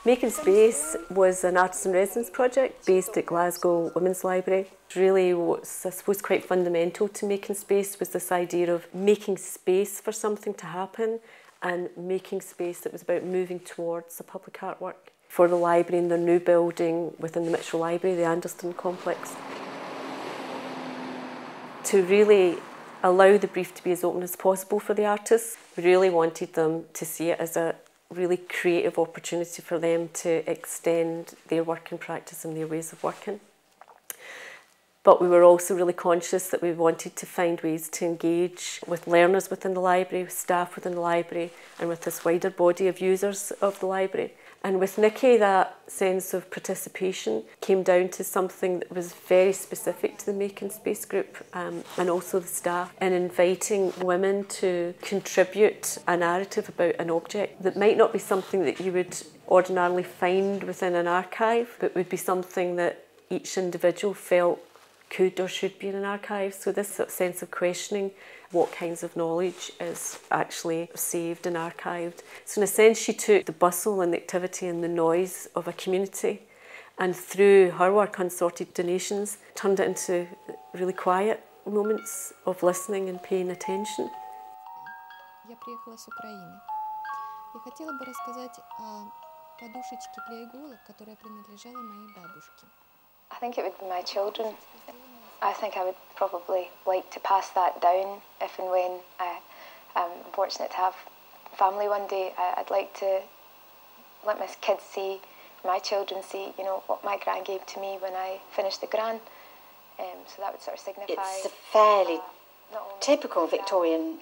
Making Space was an artist in residence project based at Glasgow Women's Library. Really what's, I suppose, quite fundamental to Making Space was this idea of making space for something to happen and making space that was about moving towards a public artwork. For the library in their new building within the Mitchell Library, the Anderston complex. To really allow the brief to be as open as possible for the artists, we really wanted them to see it as a really creative opportunity for them to extend their working practice and their ways of working. But we were also really conscious that we wanted to find ways to engage with learners within the library, with staff within the library, and with this wider body of users of the library. And with Nikki, that sense of participation came down to something that was very specific to the Making Space group and also the staff, in inviting women to contribute a narrative about an object that might not be something that you would ordinarily find within an archive, but would be something that each individual felt could or should be in an archive. So this sort of sense of questioning what kinds of knowledge is actually saved and archived. So in a sense she took the bustle and the activity and the noise of a community and through her work, Unsorted Donations, turned it into really quiet moments of listening and paying attention. Я приехала с Украины и хотела бы рассказать о подушечке для иголок, которая принадлежала моей бабушке. I think it would be my children. I think I would probably like to pass that down if and when I'm fortunate to have family one day. I'd like to let my kids see, my children see, you know, what my gran gave to me when I finished the gran. So that would sort of signify... It's a fairly typical Victorian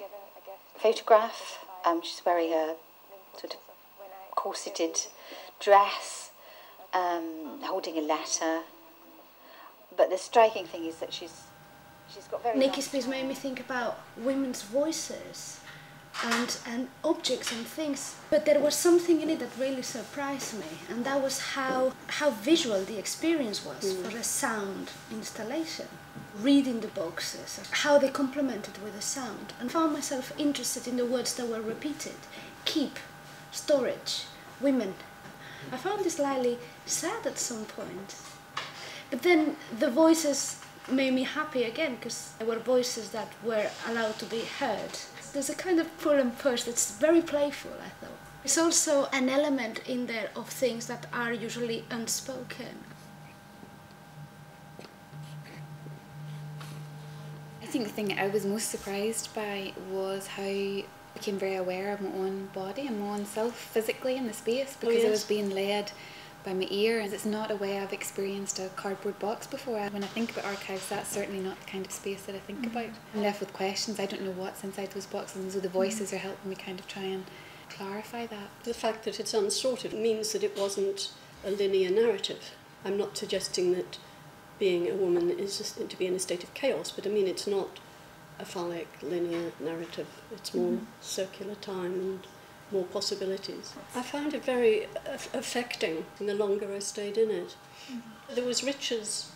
photograph. She's wearing a sort of corseted dress, holding a letter. But the striking thing is that she's got very... Making Space made me think about women's voices and objects and things. But there was something in it that really surprised me, and that was how visual the experience was for a sound installation. Reading the boxes, how they complemented with the sound, and found myself interested in the words that were repeated. Keep, storage, women. I found this slightly sad at some point. But then the voices made me happy again, because they were voices that were allowed to be heard. There's a kind of pull and push that's very playful, I thought. There's also an element in there of things that are usually unspoken. I think the thing I was most surprised by was how I became very aware of my own body and my own self physically in the space, because I was being led by my ear, and it's not a way I've experienced a cardboard box before. When I think about archives, that's certainly not the kind of space that I think about. I'm left with questions. I don't know what's inside those boxes, and so the voices are helping me kind of try and clarify that. The fact that it's unsorted means that it wasn't a linear narrative. I'm not suggesting that being a woman is just to be in a state of chaos, but I mean it's not a phallic linear narrative. It's more circular time and more possibilities. I found it very affecting the longer I stayed in it. There was riches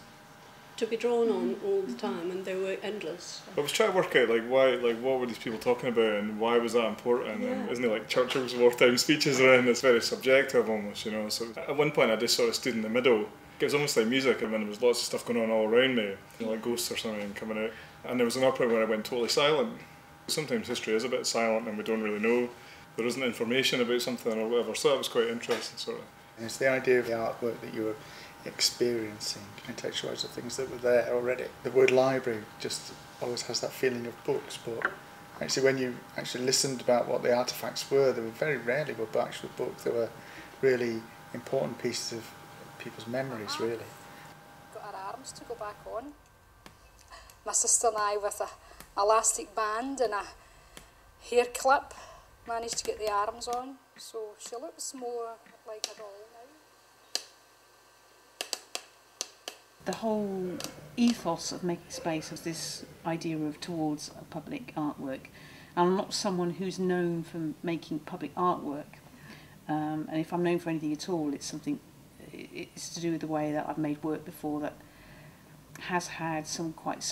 to be drawn on all the time, and they were endless. I was trying to work out what were these people talking about and why was that important, and isn't it like Churchill's wartime speeches around? It's very subjective almost, you know. So at one point I just sort of stood in the middle. It was almost like music, and then there was lots of stuff going on all around me, you know, like ghosts or something coming out. And there was another point where I went totally silent. Sometimes history is a bit silent and we don't really know. There isn't information about something or whatever, so that was quite interesting, sort of. And it's the idea of the artwork that you were experiencing, contextualised the things that were there already. The word library just always has that feeling of books, but actually when you actually listened about what the artefacts were, they were very rarely were actual books. They were really important pieces of people's memories, really. Got our arms to go back on. My sister and I, with a elastic band and a hair clip, managed to get the arms on, so she looks more like a doll now. The whole ethos of Making Space was this idea of towards a public artwork. I'm not someone who's known for making public artwork, and if I'm known for anything at all, it's to do with the way that I've made work before that has had some quite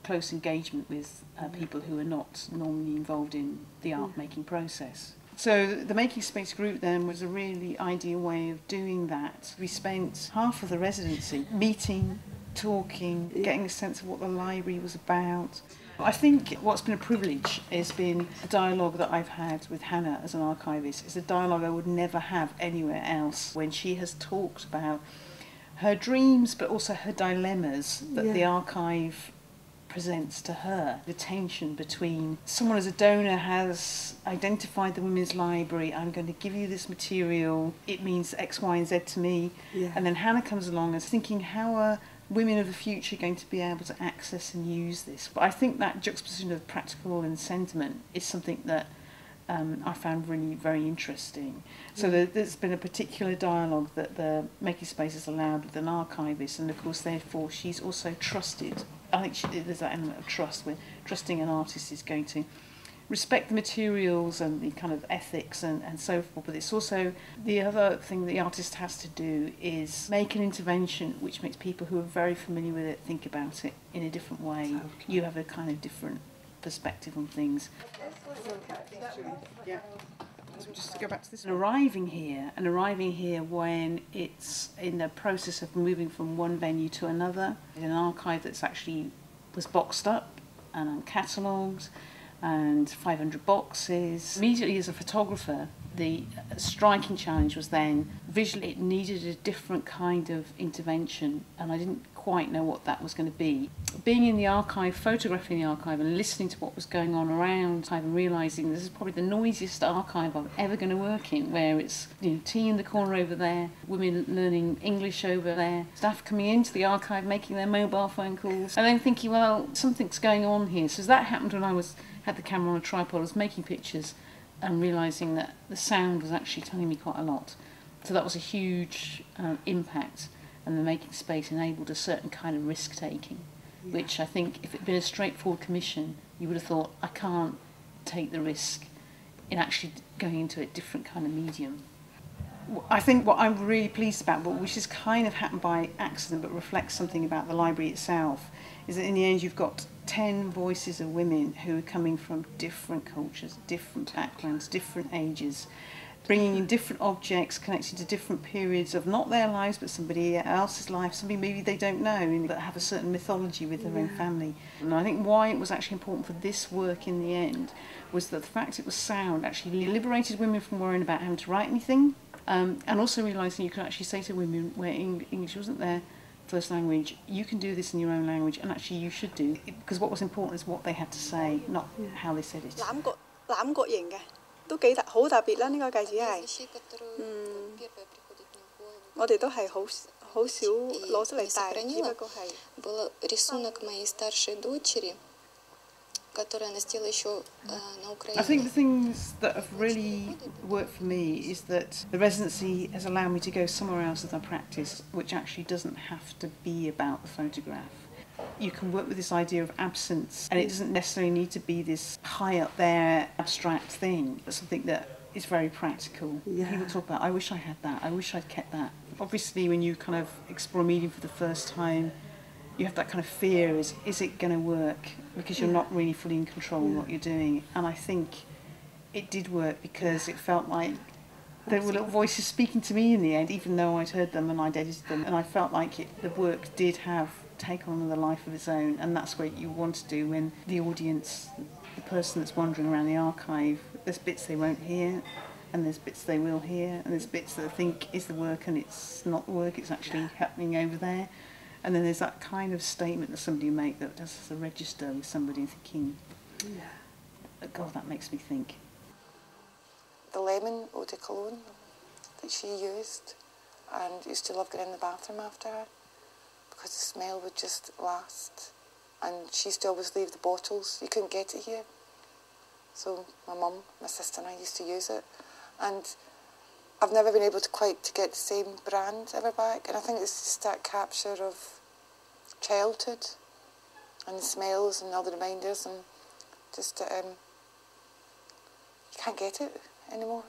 close engagement with people who are not normally involved in the art making process. So the Making Space group then was a really ideal way of doing that. We spent half of the residency meeting, talking, getting a sense of what the library was about. I think what's been a privilege has been the dialogue that I've had with Hannah as an archivist. It's a dialogue I would never have anywhere else, when she has talked about her dreams but also her dilemmas that the archive presents to her. The tension between someone as a donor has identified the Women's Library, I'm going to give you this material, it means X, Y and Z to me, and then Hannah comes along and thinking, how are women of the future going to be able to access and use this? But I think that juxtaposition of practical and sentiment is something that I found really very interesting. So there's been a particular dialogue that the Making Space has allowed with an archivist, and of course therefore she's also trusted. I think there's that element of trust, where trusting an artist is going to respect the materials and the kind of ethics and so forth, but it's also the other thing the artist has to do is make an intervention which makes people who are very familiar with it think about it in a different way. You have a kind of different perspective on things. So just to go back to this, arriving here when it's in the process of moving from one venue to another, in an archive that's actually was boxed up and catalogued, and 500 boxes. Immediately as a photographer, the striking challenge was then visually it needed a different kind of intervention, and I didn't quite know what that was going to be. Being in the archive, photographing the archive and listening to what was going on around, and realising this is probably the noisiest archive I'm ever going to work in, where it's tea in the corner over there, women learning English over there, staff coming into the archive making their mobile phone calls, and then thinking, well, something's going on here. So that happened when I had the camera on a tripod, I was making pictures and realising that the sound was actually telling me quite a lot. So that was a huge impact, and the Making Space enabled a certain kind of risk-taking, which I think if it had been a straightforward commission, you would have thought, I can't take the risk in actually going into a different kind of medium. I think what I'm really pleased about, which has kind of happened by accident but reflects something about the library itself, is that in the end you've got 10 voices of women who are coming from different cultures, different backgrounds, different ages, bringing in different objects connected to different periods of not their lives but somebody else's life, somebody maybe they don't know, that have a certain mythology with their own family. And I think why it was actually important for this work in the end was that the fact it was sound actually liberated women from worrying about having to write anything, and also realising you could actually say to women where English wasn't their first language, you can do this in your own language, and actually you should do, because what was important is what they had to say, not how they said it. 欖角型嘅都幾好特別啦，呢個戒指係，我哋都係好少攞出嚟戴，只不過係。Был рисунок моей старшей дочери, которую она сделала еще на Украине. I think the things that have really worked for me is that the residency has allowed me to go somewhere else with my practice, which actually doesn't have to be about the photograph. You can work with this idea of absence, and it doesn't necessarily need to be this high up there abstract thing, but something that is very practical. People talk about, I wish I had that, I wish I'd kept that. Obviously when you kind of explore a medium for the first time, you have that kind of fear, is it going to work? Because you're not really fully in control of what you're doing. And I think it did work, because it felt like there were little voices speaking to me in the end, even though I'd heard them and I'd edited them, and I felt like the work did take on another life of its own, and that's what you want to do when the audience, the person that's wandering around the archive, there's bits they won't hear, and there's bits they will hear, and there's bits that I think is the work and it's not the work, it's actually happening over there. And then there's that kind of statement that somebody will make that does a register with somebody thinking, God, that makes me think. The lemon eau de cologne that she used, and used to love going in the bathroom after her, because the smell would just last. And she used to always leave the bottles. You couldn't get it here. So my mum, my sister and I used to use it. And I've never been able to quite get the same brand ever back. And I think it's just that capture of childhood and the smells and all the reminders, and just you can't get it anymore.